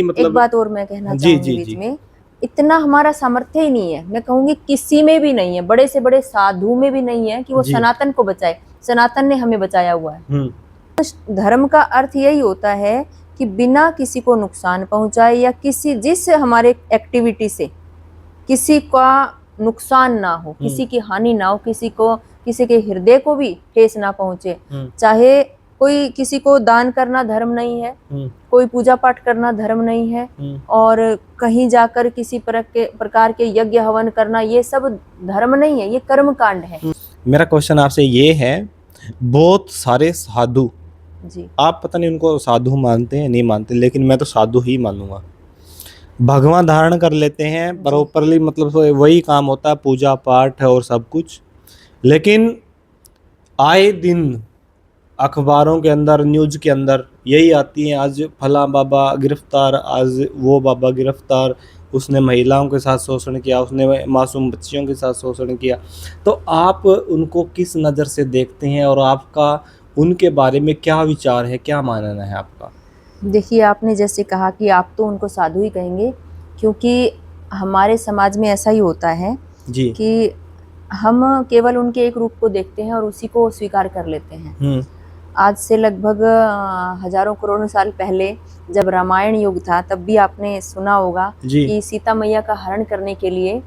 मतलब एक बात और मैं कहना जी चाहूंगी जी बीच जी में, इतना हमारा सामर्थ्य ही नहीं है, मैं कहूंगी किसी में भी नहीं है, बड़े से बड़े साधु में भी नहीं है कि वो जी। सनातन को बचाए। सनातन ने हमें बचाया हुआ है। हम्म धर्म का अर्थ यही होता है कि बिना किसी को नुकसान पहुंचाए या किसी जिस हमारे एक्टिविटी से किसी का नुकसान ना हो, हम्म किसी की हानि ना हो, किसी के हृदय को भी ठेस ना पहुंचे। हम्म चाहे कोई किसी को दान करना धर्म नहीं है, हम्म कोई पूजा पाठ करना धर्म नहीं है, हम्म और कहीं जाकर किसी प्रकार के यज्ञ हवन करना, ये सब धर्म नहीं है, ये कर्म कांड है। मेरा क्वेश्चन आपसे ये है, बहुत सारे साधु, जी आप पता नहीं उनको साधु मानते हैं नहीं मानते, लेकिन मैं तो साधु ही मानूंगा, भगवान धारण कर लेते हैं जी प्रॉपरली, मतलब वही काम होता है, पूजा पाठ है और सब कुछ, लेकिन आए दिन अखबारों के अंदर, न्यूज के अंदर यही आती है, आज फला बाबा गिरफ्तार, आज वो बाबा गिरफ्तार, उसने महिलाओं के साथ शोषण किया, उसने मासूम बच्चियों के साथ शोषण किया। तो आप उनको किस नज़र से देखते हैं और आपका उनके बारे में क्या विचार है, क्या मानना है आपका? देखिए, आपने जैसे कहा कि आप तो उनको साधु ही कहेंगे, क्योंकि हमारे समाज में ऐसा ही होता है जी। कि हम केवल उनके एक रूप को देखते हैं और उसी को स्वीकार कर लेते हैं। हम्म आज से लगभग हजारों करोड़ों साल पहले जब रामायण युग था, तब भी आपने सुना होगा जी। कि सीता मैया का हरण करने के लिए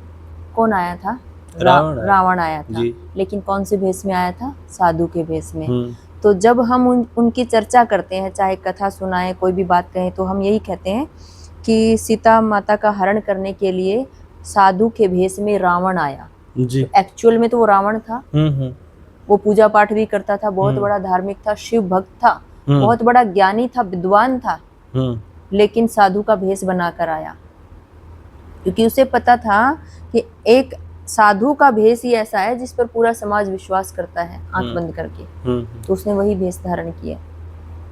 कौन आया था? रावण है। रावण आया था। जी। लेकिन कौन से भेष में आया था? साधु के भेष में। हम्म तो जब हम उनकी चर्चा करते हैं, चाहे कथा सुनाएं, कोई भी बात कहें, तो हम यही कहते हैं कि सीता माता का हरण करने के लिए साधु के भेष में रावण आया। जी। तो एक्चुअल में तो वो रावण था। हम्म वो पूजा पाठ भी करता था, बहुत बड़ा धार्मिक था, शिव भक्त था, हम्म बहुत बड़ा ज्ञानी था, विद्वान था, हम्म लेकिन साधु का भेष बनाकर आया, क्योंकि उसे पता था कि एक साधु का भेष ही ऐसा है जिस पर पूरा समाज विश्वास करता है आंख बंद करके। तो उसने वही भेष धारण किया।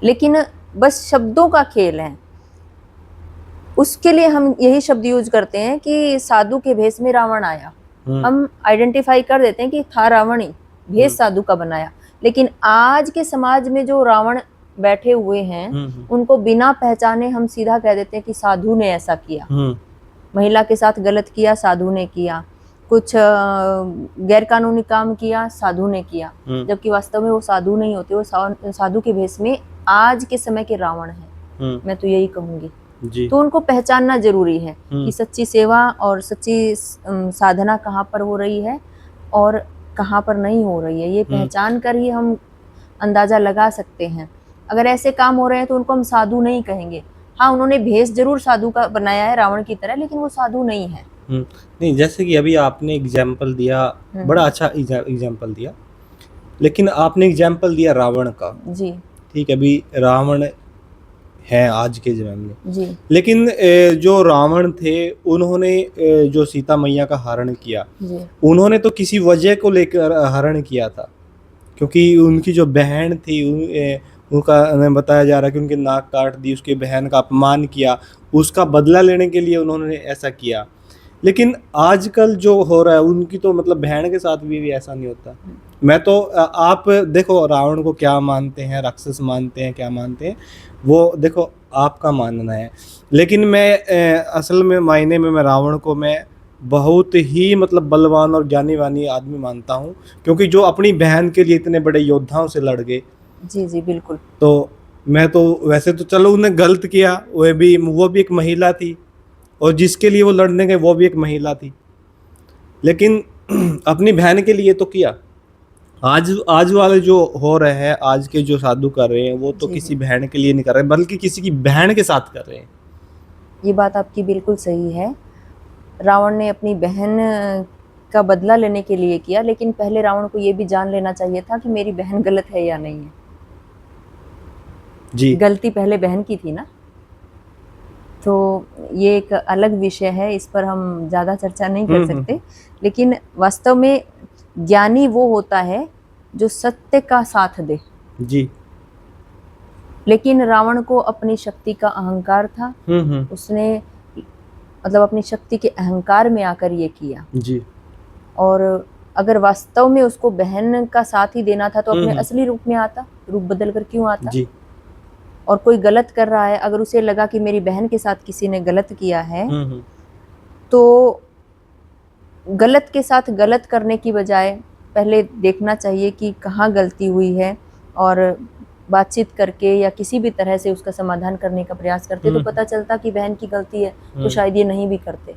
लेकिन बस शब्दों का खेल है, उसके लिए हम यही शब्द यूज करते हैं कि साधु के भेष में रावण आया। हम आइडेंटिफाई कर देते हैं कि था रावण ही, भेष साधु का बनाया। लेकिन आज के समाज में जो रावण बैठे हुए हैं, उनको बिना पहचाने हम सीधा कह देते हैं कि साधु ने ऐसा किया, महिला के साथ गलत किया, साधु ने किया, कुछ गैर कानूनी काम किया, साधु ने किया, जबकि वास्तव में वो साधु नहीं होते, वो साधु के भेष में आज के समय के रावण है। मैं तो यही कहूंगी। तो उनको पहचानना जरूरी है कि सच्ची सेवा और सच्ची साधना कहाँ पर हो रही है और कहाँ पर नहीं हो रही है। ये पहचान कर ही हम अंदाजा लगा सकते हैं। अगर ऐसे काम हो रहे हैं तो उनको हम साधु नहीं कहेंगे। हाँ, उन्होंने भेष जरूर साधु का बनाया है रावण की तरह, लेकिन वो साधु नहीं है। नहीं, जैसे कि अभी आपने एग्जाम्पल दिया, बड़ा अच्छा एग्जाम्पल दिया, लेकिन आपने एग्जाम्पल दिया रावण का। जी ठीक है, अभी रावण है आज के जमाने में जी। लेकिन जो रावण थे, उन्होंने जो सीता मैया का हरण किया, उन्होंने तो किसी वजह को लेकर हरण किया था, क्योंकि उनकी जो बहन थी, उनका बताया जा रहा है कि उनकी नाक काट दी, उसकी बहन का अपमान किया, उसका बदला लेने के लिए उन्होंने ऐसा किया। लेकिन आजकल जो हो रहा है, उनकी तो मतलब बहन के साथ भी ऐसा नहीं होता। मैं तो आप देखो रावण को क्या मानते हैं, राक्षस मानते हैं, क्या मानते हैं, वो देखो आपका मानना है। लेकिन मैं असल में मायने में मैं रावण को मैं बहुत ही मतलब बलवान और ज्ञानी वानी आदमी मानता हूँ, क्योंकि जो अपनी बहन के लिए इतने बड़े योद्धाओं से लड़ गए। जी जी बिल्कुल। तो मैं तो वैसे तो चलो उन्हें गलत किया, वो भी एक महिला थी, और जिसके लिए वो लड़ने गए वो भी एक महिला थी, लेकिन अपनी बहन के लिए तो किया। आज वाले जो हो रहे हैं, आज के जो साधु कर रहे हैं, वो तो किसी बहन के लिए नहीं कर रहे, बल्कि किसी की बहन के साथ कर रहे हैं। ये बात आपकी बिल्कुल सही है। रावण ने अपनी बहन का बदला लेने के लिए किया, लेकिन पहले रावण को ये भी जान लेना चाहिए था कि मेरी बहन गलत है या नहीं है। जी। गलती पहले बहन की थी ना। तो ये एक अलग विषय है, इस पर हम ज्यादा चर्चा नहीं कर सकते। लेकिन वास्तव में ज्ञानी वो होता है जो सत्य का साथ दे। जी। लेकिन रावण को अपनी शक्ति का अहंकार था। उसने मतलब अपनी शक्ति के अहंकार में आकर ये किया। जी। और अगर वास्तव में उसको बहन का साथ ही देना था तो अपने असली रूप में आता, रूप बदल कर क्यों आता? जी। और कोई गलत कर रहा है, अगर उसे लगा कि मेरी बहन के साथ किसी ने गलत किया है, तो गलत के साथ गलत करने की बजाय पहले देखना चाहिए कि कहाँ गलती हुई है, और बातचीत करके या किसी भी तरह से उसका समाधान करने का प्रयास करते तो पता चलता कि बहन की गलती है, तो शायद ये नहीं भी करते।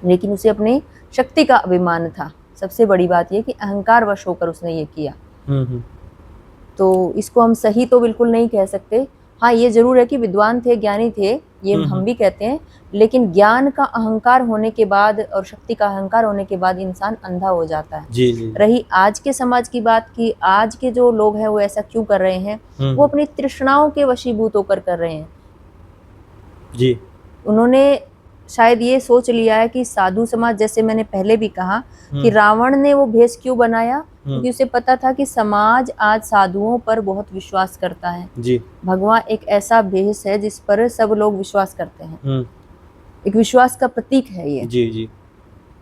लेकिन उसे अपनी शक्ति का अभिमान था। सबसे बड़ी बात ये कि अहंकार वश होकर उसने ये किया। तो इसको हम सही तो बिल्कुल नहीं कह सकते। हाँ, ये जरूर है कि विद्वान थे, ज्ञानी थे, ये हम भी कहते हैं, लेकिन ज्ञान का अहंकार होने के बाद और शक्ति का अहंकार होने के बाद इंसान अंधा हो जाता है। जी। रही आज के समाज की बात की, आज के जो लोग हैं वो ऐसा क्यों कर रहे हैं, वो अपनी तृष्णाओं के वशीभूत होकर कर रहे हैं जी। उन्होंने शायद ये सोच लिया है कि साधु समाज, जैसे मैंने पहले भी कहा कि रावण ने वो भेष क्यों बनाया, क्योंकि उसे पता था कि समाज आज साधुओं पर बहुत विश्वास करता है जी। भगवान एक ऐसा भेष है जिस पर सब लोग विश्वास करते हैं, एक विश्वास का प्रतीक है ये। जी जी।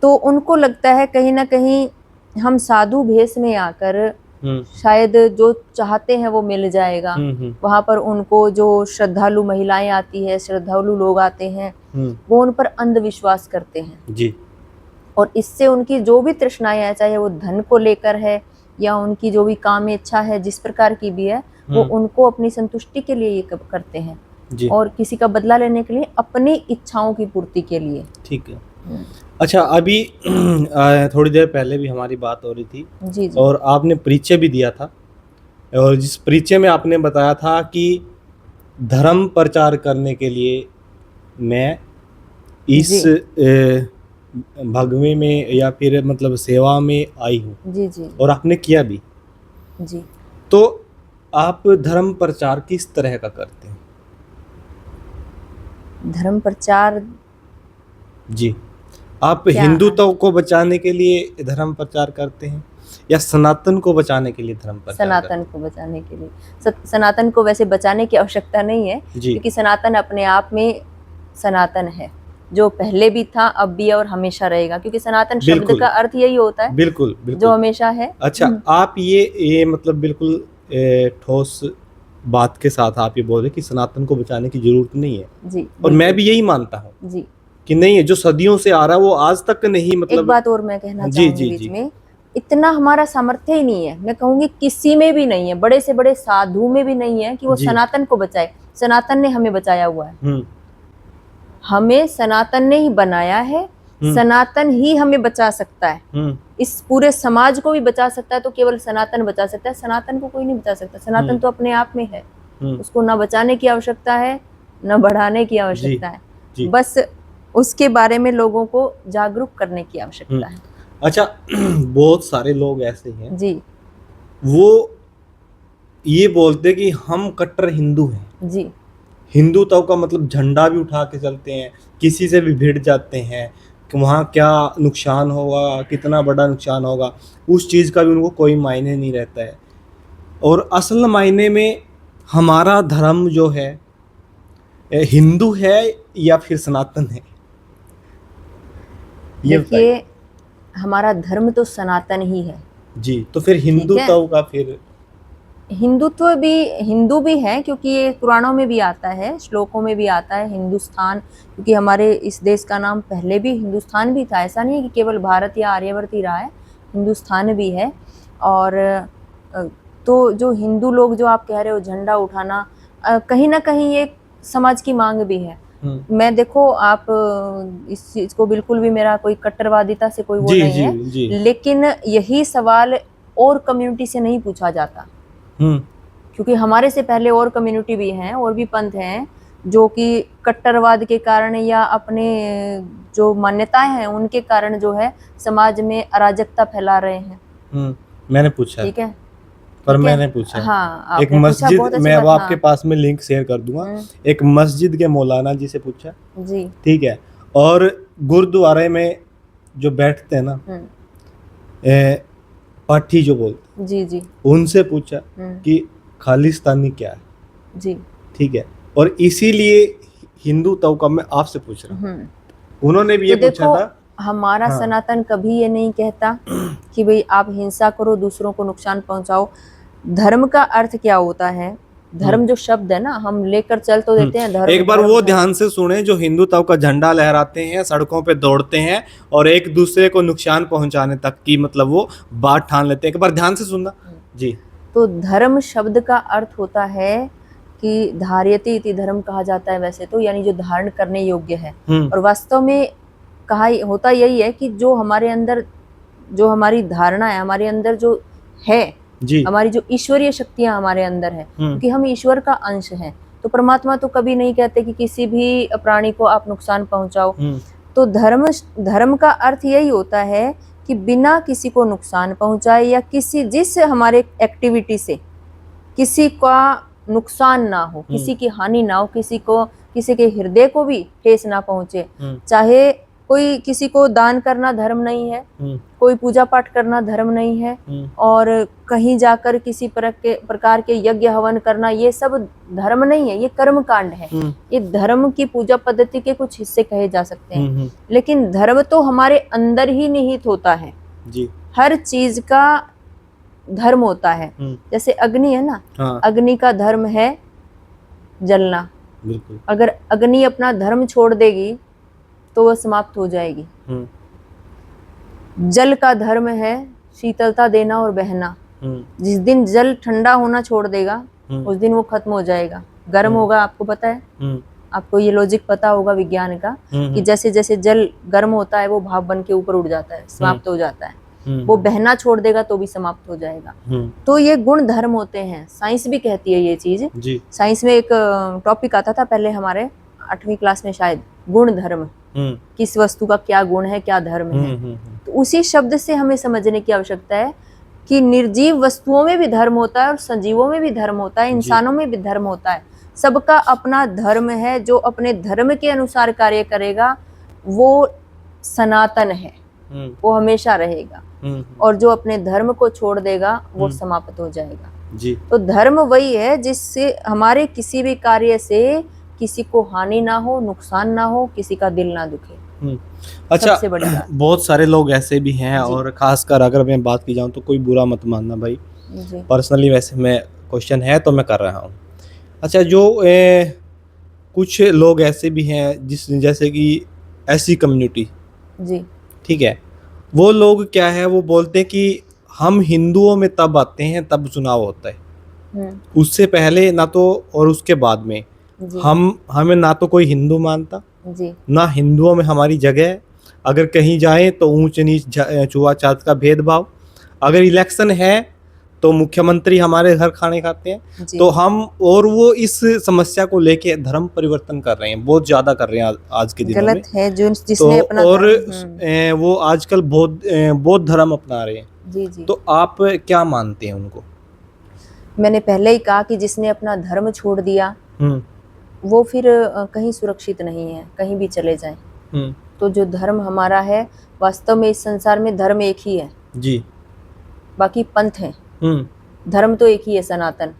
तो उनको लगता है कहीं ना कहीं हम साधु भेष में आकर शायद जो चाहते हैं वो मिल जाएगा। वहां पर उनको जो श्रद्धालु महिलाएं आती है, श्रद्धालु लोग आते हैं, वो उन पर अंधविश्वास करते हैं जी। और इससे उनकी जो भी तृष्णाएं है, चाहे वो धन को लेकर है या उनकी जो भी काम इच्छा है जिस प्रकार की भी है, वो उनको अपनी संतुष्टि के लिए ये करते हैं जी। और किसी का बदला लेने के लिए, अपनी इच्छाओं की पूर्ति के लिए। ठीक है। अच्छा, अभी थोड़ी देर पहले भी हमारी बात हो रही थी जी जी। और आपने परिचय भी दिया था, और जिस परिचय में आपने बताया था कि धर्म प्रचार करने के लिए मैं इस भगवे में या फिर मतलब सेवा में आई हूँ। जी जी। और आपने किया भी जी। तो आप धर्म प्रचार किस तरह का करते हैं? धर्म प्रचार जी, आप हिंदुत्व को बचाने के लिए धर्म प्रचार करते हैं या सनातन को बचाने के लिए धर्म प्रचार? सनातन को बचाने के लिए। सनातन को वैसे बचाने की आवश्यकता नहीं है, क्योंकि सनातन अपने आप में सनातन है, जो पहले भी था, अब भी है और हमेशा रहेगा, क्योंकि सनातन शब्द का अर्थ यही होता है। बिल्कुल, बिल्कुल। जो हमेशा है। अच्छा, आप ये मतलब बिल्कुल ठोस बात के साथ आप ये बोल रहे कि सनातन को बचाने की जरूरत नहीं है। जी। और मैं भी यही मानता हूँ जी कि नहीं है, जो सदियों से आ रहा है वो आज तक नहीं, मतलब एक बात और मैं कहना चाहूंगी बीच में, इतना हमारा सामर्थ्य ही नहीं है, मैं कहूंगी किसी में भी नहीं है, बड़े से बड़े साधु में भी नहीं है कि वो सनातन को बचाए। सनातन ने हमें बचाया हुआ है, हमें सनातन ने ही बनाया है, सनातन ही हमें बचा सकता है, इस पूरे समाज को भी बचा सकता है, तो केवल सनातन बचा सकता है, सनातन को कोई नहीं बचा सकता। सनातन तो अपने आप में है, उसको न बचाने की आवश्यकता है न बढ़ाने की आवश्यकता है, बस उसके बारे में लोगों को जागरूक करने की आवश्यकता है। अच्छा, बहुत सारे लोग ऐसे हैं जी, वो ये बोलते कि हम कट्टर हिंदू हैं जी, हिंदुत्व का मतलब झंडा भी उठा के चलते हैं, किसी से भी भिड़ जाते हैं कि वहाँ क्या नुकसान होगा, कितना बड़ा नुकसान होगा, उस चीज़ का भी उनको कोई मायने नहीं रहता है। और असल मायने में हमारा धर्म जो है हिंदू है या फिर सनातन है? देखिए, हमारा धर्म तो सनातन ही है जी। तो फिर हिंदुत्व का, फिर हिंदुत्व भी हिंदू भी है, क्योंकि ये पुराणों में भी आता है, श्लोकों में भी आता है हिंदुस्तान, क्योंकि हमारे इस देश का नाम पहले भी हिंदुस्तान भी था, ऐसा नहीं है कि केवल भारत या आर्यवर्त ही रहा है, हिंदुस्तान भी है। और तो जो हिंदू लोग जो आप कह रहे हो झंडा उठाना, कहीं ना कहीं ये समाज की मांग भी है। मैं देखो, आप इस चीज को बिल्कुल भी मेरा कोई कट्टरवादिता से कोई वो नहीं है, लेकिन यही सवाल और कम्युनिटी से नहीं पूछा जाता, क्योंकि हमारे से पहले और कम्युनिटी भी हैं और भी पंथ हैं जो कि कट्टरवाद के कारण या अपने जो मान्यताएं हैं उनके कारण जो है समाज में अराजकता फैला रहे हैं। मैंने पूछा, ठीक है, पर मैंने पूछा, हाँ, एक मस्जिद, मैं वो आपके पास में लिंक शेयर कर दूंगा, एक मस्जिद के मौलाना जी से पूछा जी, ठीक है, और गुरुद्वारे में जो बैठते हैं ना पाठी जो बोलते जी जी, उनसे पूछा कि खालिस्तानी क्या है जी, ठीक है, और इसीलिए हिंदुत्व का मैं आपसे पूछ रहा हूँ। उन्होंने भी ये पूछा था। हमारा सनातन कभी ये नहीं कहता कि भाई आप हिंसा करो, दूसरों को नुकसान पहुंचाओ। धर्म का अर्थ क्या होता है धर्म जो शब्द है ना, हम लेकर चल तो देते हैं धर्म। एक बार धर्म, वो धर्म। ध्यान से सुने जो हिंदुत्व का झंडा लहराते हैं, सड़कों पे दौड़ते हैं और एक दूसरे को नुकसान पहुंचाने तक की मतलब वो बात ठान लेते हैं। एक बार ध्यान से सुनना जी। तो धर्म शब्द का अर्थ होता है कि धार्यते इति धर्म कहा जाता है वैसे तो, यानी जो धारण करने योग्य है। और वास्तव में कहा होता यही है कि जो हमारे अंदर, जो हमारी धारणा है, हमारे अंदर जो है जी, हमारी जो ईश्वरीय शक्तियां हमारे अंदर है, क्योंकि हम ईश्वर का अंश हैं। तो परमात्मा तो कभी नहीं कहते कि किसी भी प्राणी को आप नुकसान पहुंचाओ। तो धर्म का अर्थ यही होता है कि बिना किसी को नुकसान पहुंचाए या किसी जिस हमारे एक्टिविटी से किसी का नुकसान ना हो, किसी की हानि ना हो, किसी के हृदय को भी ठेस ना पहुंचे। चाहे कोई किसी को दान करना धर्म नहीं है, कोई पूजा पाठ करना धर्म नहीं है, और कहीं जाकर किसी प्रकार के यज्ञ हवन करना, ये सब धर्म नहीं है, ये कर्म कांड है। ये धर्म की पूजा पद्धति के कुछ हिस्से कहे जा सकते हैं, लेकिन धर्म तो हमारे अंदर ही निहित होता है जी। हर चीज का धर्म होता है। जैसे अग्नि है ना, अग्नि का धर्म है जलना। बिल्कुल। अगर अग्नि अपना धर्म छोड़ देगी तो वह समाप्त हो जाएगी। जल का धर्म है शीतलता देना और बहना। जिस दिन जल ठंडा होना छोड़ देगा उस दिन वो खत्म हो जाएगा, गर्म होगा। आपको पता है, आपको ये लॉजिक पता होगा विज्ञान का, कि जैसे जैसे जल गर्म होता है वो भाप बन के ऊपर उड़ जाता है, समाप्त हो जाता है। वो बहना छोड़ देगा तो भी समाप्त हो जाएगा। तो ये गुण धर्म होते हैं। साइंस भी कहती है ये चीज। साइंस में एक टॉपिक आता था पहले हमारे 8वीं क्लास में शायद, गुण धर्म। किस वस्तु का क्या गुण है, क्या धर्म है। तो उसी शब्द से हमें समझने की आवश्यकता है कि निर्जीव वस्तुओं में भी धर्म होता है और सजीवों में भी धर्म होता है, इंसानों में भी धर्म होता है। सबका अपना धर्म है। जो अपने धर्म के अनुसार कार्य करेगा वो सनातन है, वो हमेशा रहेगा। और जो अपने धर्म को छोड़ देगा वो समाप्त हो जाएगा जी। तो धर्म वही है जिससे हमारे किसी भी कार्य से किसी को हानि ना हो, नुकसान ना हो, किसी का दिल ना दुखे। अच्छा, बहुत सारे लोग ऐसे भी हैं, और खासकर अगर मैं बात की जाऊं तो कोई बुरा मत मानना भाई, पर्सनली वैसे मैं क्वेश्चन है तो मैं कर रहा हूं। अच्छा, जो कुछ लोग ऐसे भी हैं जैसे कि ऐसी कम्युनिटी जी, ठीक है, वो लोग क्या है, वो बोलते हैं कि हम हिंदुओं में तब आते हैं तब चुनाव होता है, उससे पहले ना तो, और उसके बाद में हमें ना तो कोई हिंदू मानता जी, ना हिंदुओं में हमारी जगह है। अगर कहीं जाए तो ऊंच नीच छुआछूत का भेदभाव। अगर इलेक्शन है तो मुख्यमंत्री हमारे घर खाने खाते हैं। तो हम, और वो इस समस्या को लेके धर्म परिवर्तन कर रहे हैं, बहुत ज्यादा कर रहे हैं आज के दिनों में। गलत है जो जिसने तो अपना और वो आजकल बौद्ध धर्म अपना रहे हैं जी जी। तो आप क्या मानते हैं उनको? मैंने पहले ही कहा कि जिसने अपना धर्म छोड़ दिया वो फिर कहीं सुरक्षित नहीं है, कहीं भी चले जाएं। तो जो धर्म हमारा है, वास्तव में इस संसार में धर्म एक ही है जी, बाकी पंथ हैं। धर्म तो एक ही है, सनातन।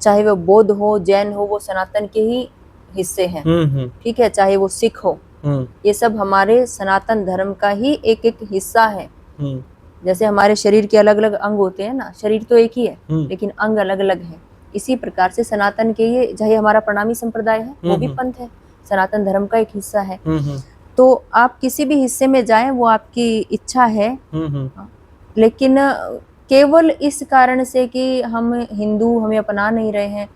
चाहे वो बौद्ध हो, जैन हो, वो सनातन के ही हिस्से हैं। ठीक है, चाहे वो सिख हो, ये सब हमारे सनातन धर्म का ही एक एक हिस्सा है। जैसे हमारे शरीर के अलग अलग अंग होते हैं ना, शरीर तो एक ही है लेकिन अंग अलग अलग है। इसी प्रकार से सनातन के ये, चाहे हमारा प्रणामी संप्रदाय है वो भी पंथ है, सनातन धर्म का एक हिस्सा है। तो आप किसी भी हिस्से में जाएं वो आपकी इच्छा है, लेकिन केवल इस कारण से कि हम हिंदू हमें अपना नहीं रहे हैं,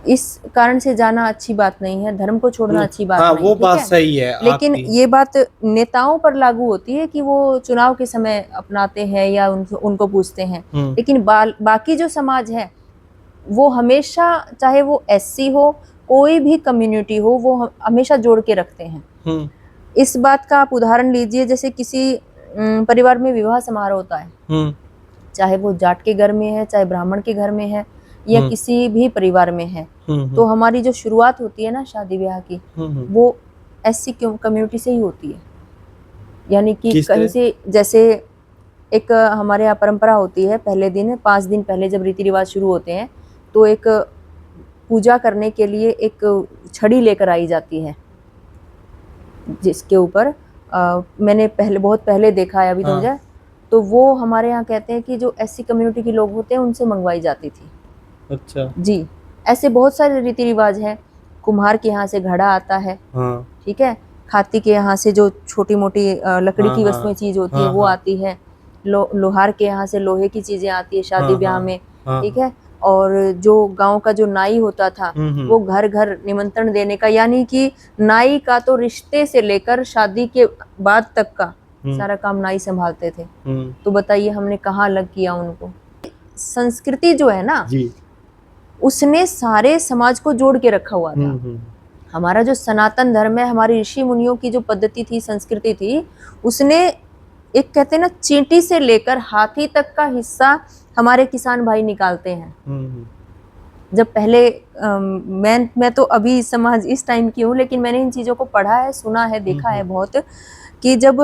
इस कारण से जाना अच्छी बात नहीं है। धर्म को छोड़ना अच्छी बात नहीं, वो बात सही है। लेकिन ये बात नेताओं पर लागू होती है कि वो चुनाव के समय अपनाते हैं या उनको पूछते हैं। लेकिन बाकी जो समाज है वो हमेशा, चाहे वो एससी हो, कोई भी कम्युनिटी हो, वो हमेशा जोड़ के रखते हैं। इस बात का आप उदाहरण लीजिए, जैसे किसी परिवार में विवाह समारोह होता है, चाहे वो जाट के घर में है, चाहे ब्राह्मण के घर में है, या किसी भी परिवार में है, तो हमारी जो शुरुआत होती है ना शादी ब्याह की, वो एससी कम्युनिटी से ही होती है। यानी कि कहीं से, जैसे एक हमारे यहाँ परंपरा होती है, पहले दिन 5 दिन पहले जब रीति रिवाज शुरू होते हैं तो एक पूजा करने के लिए एक छड़ी लेकर आई जाती है, जिसके ऊपर मैंने बहुत पहले देखा है, अभी तो मुझे, तो वो हमारे यहाँ कहते हैं कि जो एससी कम्युनिटी के लोग होते हैं उनसे मंगवाई जाती थी। अच्छा। जी, ऐसे बहुत सारे रीति रिवाज है। कुम्हार के यहाँ से घड़ा आता है, हाँ ठीक है। खाती के यहाँ से जो छोटी मोटी लकड़ी हाँ की हाँ वस्तुएं चीज होती है हाँ वो हाँ आती है। लोहार के यहाँ से लोहे की चीजें आती है शादी हाँ ब्याह हाँ में, हाँ ठीक है। और जो गांव का जो नाई होता था हम्म। वो घर घर निमंत्रण देने का, यानी कि नाई का तो रिश्ते से लेकर शादी के बाद तक का सारा काम नाई संभालते थे। तो बताइए हमने कहाँ अलग किया उनको। संस्कृति जो है ना, जी। उसने सारे समाज को जोड़ के रखा हुआ था। हमारा जो सनातन धर्म है, हमारी ऋषि मुनियों की जो पद्धति थी, संस्कृति थी, उसने एक कहते हैं ना चींटी से लेकर हाथी तक का हिस्सा हमारे किसान भाई निकालते हैं। जब पहले मैं तो अभी समाज इस टाइम की हूँ, लेकिन मैंने इन चीजों को पढ़ा है, सुना है, देखा है बहुत, कि जब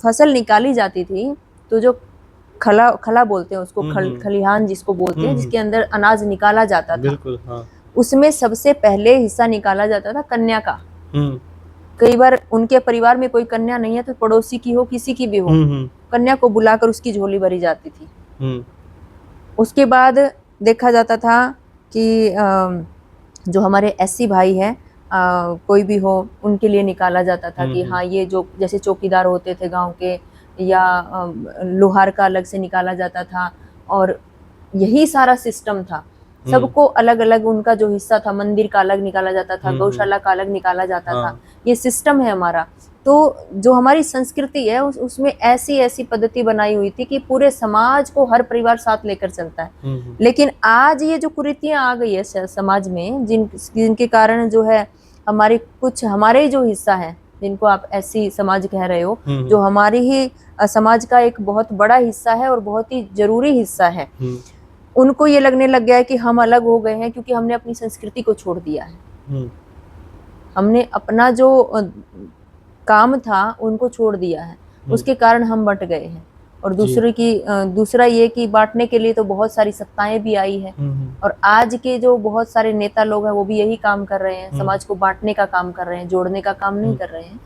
फसल निकाली जाती थी तो जो खला बोलते हैं उसको, खलिहान जिसको बोलते हैं, जिसके अंदर अनाज निकाला जाता था, बिल्कुल हाँ। उसमें सबसे पहले हिस्सा निकाला जाता था कन्या का। कई बार उनके परिवार में कोई कन्या नहीं है तो पड़ोसी की हो, किसी की भी हो, कन्या को बुलाकर उसकी झोली भरी जाती थी। उसके बाद देखा जाता था कि जो हमारे एससी भाई हैं, कोई भी हो, उनके लिए निकाला जाता था कि हाँ ये जो जैसे चौकीदार होते थे गांव के, या लोहार का अलग से निकाला जाता था। और यही सारा सिस्टम था। सबको अलग अलग उनका जो हिस्सा था, मंदिर का अलग निकाला जाता था, गौशाला का अलग निकाला जाता था। ये सिस्टम है हमारा। तो जो हमारी संस्कृति है उसमें ऐसी ऐसी पद्धति बनाई हुई थी कि पूरे समाज को हर परिवार साथ लेकर चलता है। लेकिन आज ये जो कुरीतियां आ गई है समाज में, जिनके कारण जो है हमारे जो हिस्सा है, जिनको आप ऐसी समाज कह रहे हो, जो हमारी ही समाज का एक बहुत बड़ा हिस्सा है और बहुत ही जरूरी हिस्सा है, उनको ये लगने लग गया है कि हम अलग हो गए हैं क्योंकि हमने अपनी संस्कृति को छोड़ दिया है। हमने अपना जो काम था उनको छोड़ दिया है, उसके कारण हम बंट गए हैं। और दूसरा ये कि बांटने के लिए तो बहुत सारी सत्ताएं भी आई है, और आज के जो बहुत सारे नेता लोग हैं वो भी यही काम कर रहे हैं, समाज को बांटने का काम कर रहे हैं, जोड़ने का काम नहीं कर रहे हैं।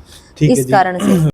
इस कारण से